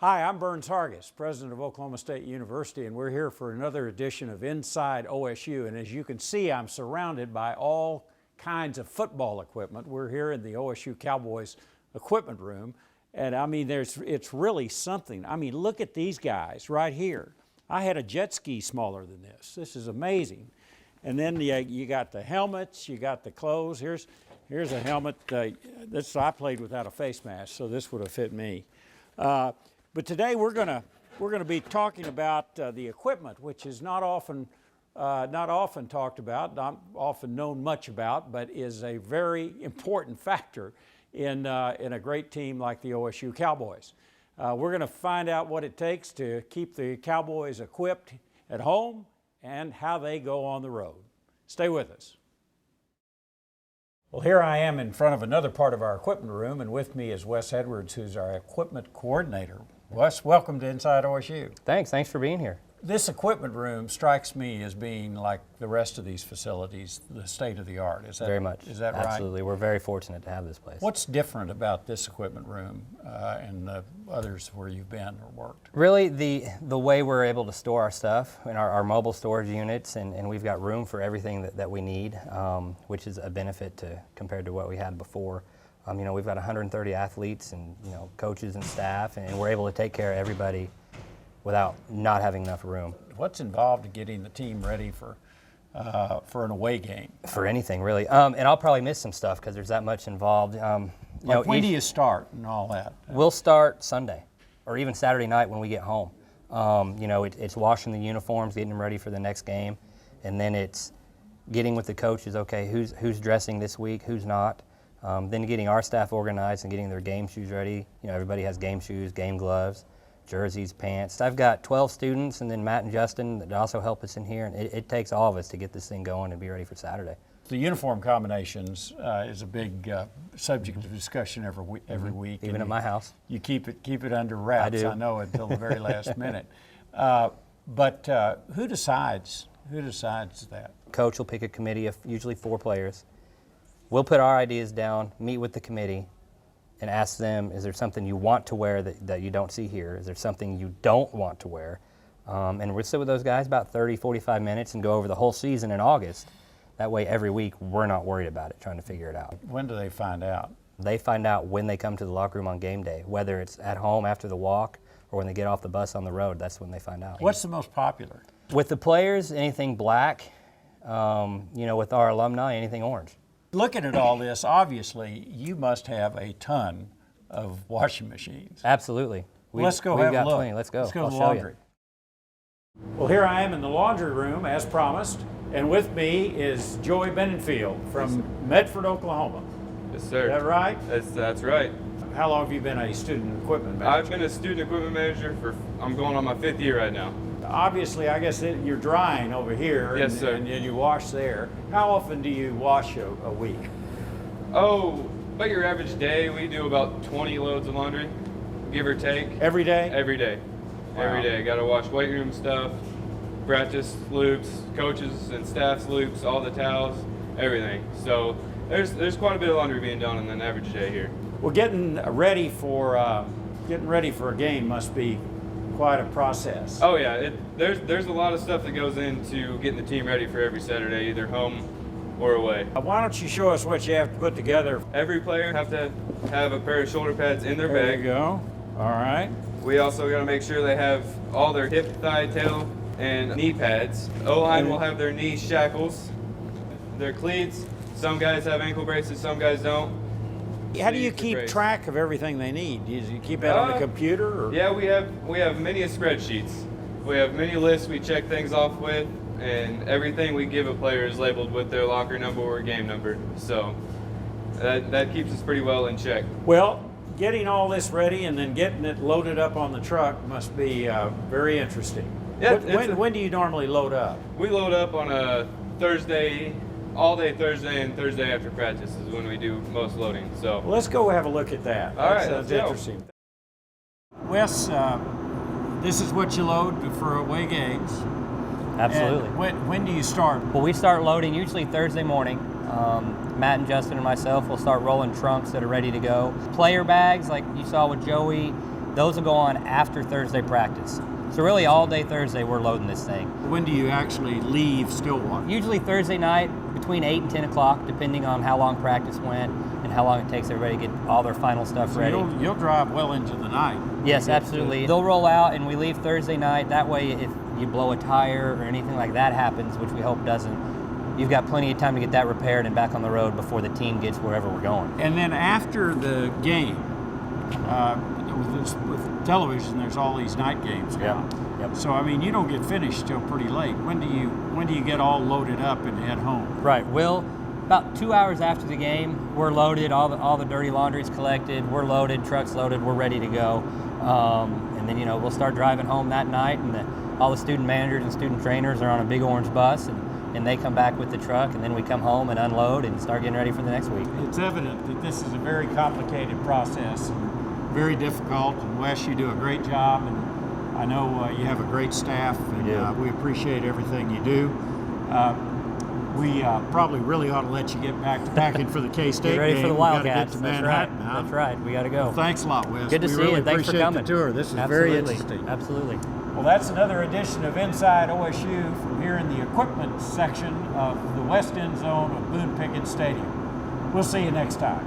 Hi, I'm Burns Hargis, president of Oklahoma State University, and we're here for another edition of Inside OSU. And as you can see, I'm surrounded by all kinds of football equipment. We're here in the OSU Cowboys equipment room, and I mean, it's really something. I mean, look at these guys right here. I had a jet ski smaller than this. This is amazing. And then you got the helmets, you got the clothes. Here's a helmet. I played without a face mask, so this would have fit me. But today we're gonna be talking about the equipment, which is not often talked about, not often known much about, but is a very important factor in a great team like the OSU Cowboys. We're going to find out what it takes to keep the Cowboys equipped at home and how they go on the road. Stay with us. Well, here I am in front of another part of our equipment room, and with me is Wes Edwards, who's our equipment coordinator. Wes, welcome to Inside OSU. Thanks for being here. This equipment room strikes me as being like the rest of these facilities, the state of the art. Is that very much? Is that right? Absolutely. We're very fortunate to have this place. What's different about this equipment room and the others where you've been or worked? Really, the way we're able to store our stuff in our mobile storage units, and we've got room for everything that we need, which is a benefit compared to what we had before. We've got 130 athletes and coaches and staff, and we're able to take care of everybody without not having enough room. What's involved in getting the team ready for an away game? For anything, really. And I'll probably miss some stuff because there's that much involved. When do you start and all that? We'll start Sunday or even Saturday night when we get home. It's washing the uniforms, getting them ready for the next game, and then it's getting with the coaches, okay, who's dressing this week, who's not. Then getting our staff organized and getting their game shoes ready. Everybody has game shoes, game gloves, jerseys, pants. I've got 12 students, and then Matt and Justin that also help us in here, and it takes all of us to get this thing going and be ready for Saturday. The uniform combinations is a big subject of discussion every week. Even at my house. You keep it under wraps, I do. I know, until the very last minute. But who decides that? Coach will pick a committee of usually 4 players. We'll put our ideas down, meet with the committee, and ask them, is there something you want to wear that you don't see here? Is there something you don't want to wear? And we'll sit with those guys about 30, 45 minutes and go over the whole season in August. That way every week we're not worried about it, trying to figure it out. When do they find out? They find out when they come to the locker room on game day, whether it's at home after the walk or when they get off the bus on the road. That's when they find out. What's the most popular? With the players, anything black. With our alumni, anything orange. Looking at all this, obviously, you must have a ton of washing machines. Absolutely. Let's go have a look. Plenty. Let's go. Let's go to the show laundry. Well, here I am in the laundry room, as promised, and with me is Joey Benenfield from Medford, Oklahoma. Yes, sir. Is that right? That's right. How long have you been a student equipment manager? I've been a student equipment manager I'm going on my 5th year right now. Obviously, I guess you're drying over here. Yes, sir. And you wash there. How often do you wash a week? Oh, about your average day, we do about 20 loads of laundry, give or take. Every day? Every day. Wow. Every day. Got to wash weight room stuff, practice loops, coaches and staff's loops, all the towels, everything. So there's quite a bit of laundry being done on an average day here. Well, getting ready for a game must be quite a process. Oh yeah, there's a lot of stuff that goes into getting the team ready for every Saturday, either home or away. Why don't you show us what you have to put together? Every player have to have a pair of shoulder pads in their There bag. you go. All right. We also got to make sure they have all their hip, thigh, tail, and knee pads. O-line will have their knee shackles, their cleats. Some guys have ankle braces, some guys don't. How do you keep track of everything they need? Do you keep that on the computer? Or? Yeah, we have many spreadsheets. We have many lists we check things off with, and everything we give a player is labeled with their locker number or game number. So that keeps us pretty well in check. Well, getting all this ready and then getting it loaded up on the truck must be very interesting. Yeah, when do you normally load up? We load up on a Thursday, all day Thursday, and Thursday after practice is when we do most loading. So well, let's go have a look at that. All right, sounds let's go. interesting. Wes, this is what you load for away games. Absolutely. And when do you start? Well, we start loading usually Thursday morning. Matt and Justin and myself will start rolling trunks that are ready to go. Player bags, like you saw with Joey, Those will go on after Thursday practice. So really all day Thursday we're loading this thing. When do you actually leave Stillwater? Usually Thursday night between 8 and 10 o'clock, depending on how long practice went and how long it takes everybody to get all their final stuff So ready. you'll drive well into the night. Yes, absolutely. They'll roll out and we leave Thursday night. That way if you blow a tire or anything like that happens, which we hope doesn't, you've got plenty of time to get that repaired and back on the road before the team gets wherever we're going. And then after the game, with television, there's all these night games now. Yep. So I mean, you don't get finished till pretty late. When do you get all loaded up and head home? Right. Well, about 2 hours after the game, we're loaded. All the dirty laundry's collected. We're loaded. Truck's loaded. We're ready to go. And then we'll start driving home that night, and all the student managers and student trainers are on a big orange bus, and they come back with the truck, and then we come home and unload and start getting ready for the next week. It's evident that this is a very complicated process, and very difficult. And Wes, you do a great job, and I know you have a great staff, and we appreciate everything you do. We probably really ought to let you get back to packing for the K-State game. Get ready for the Wildcats. Get to That's Manhattan, right. huh? That's right. We got to go. Well, thanks a lot, Wes. Good to we see really you. Thanks for appreciate coming. the tour. This is Absolutely. very interesting. Absolutely. Well, that's another edition of Inside OSU from here in the equipment section of the West End Zone of Boone Pickens Stadium. We'll see you next time.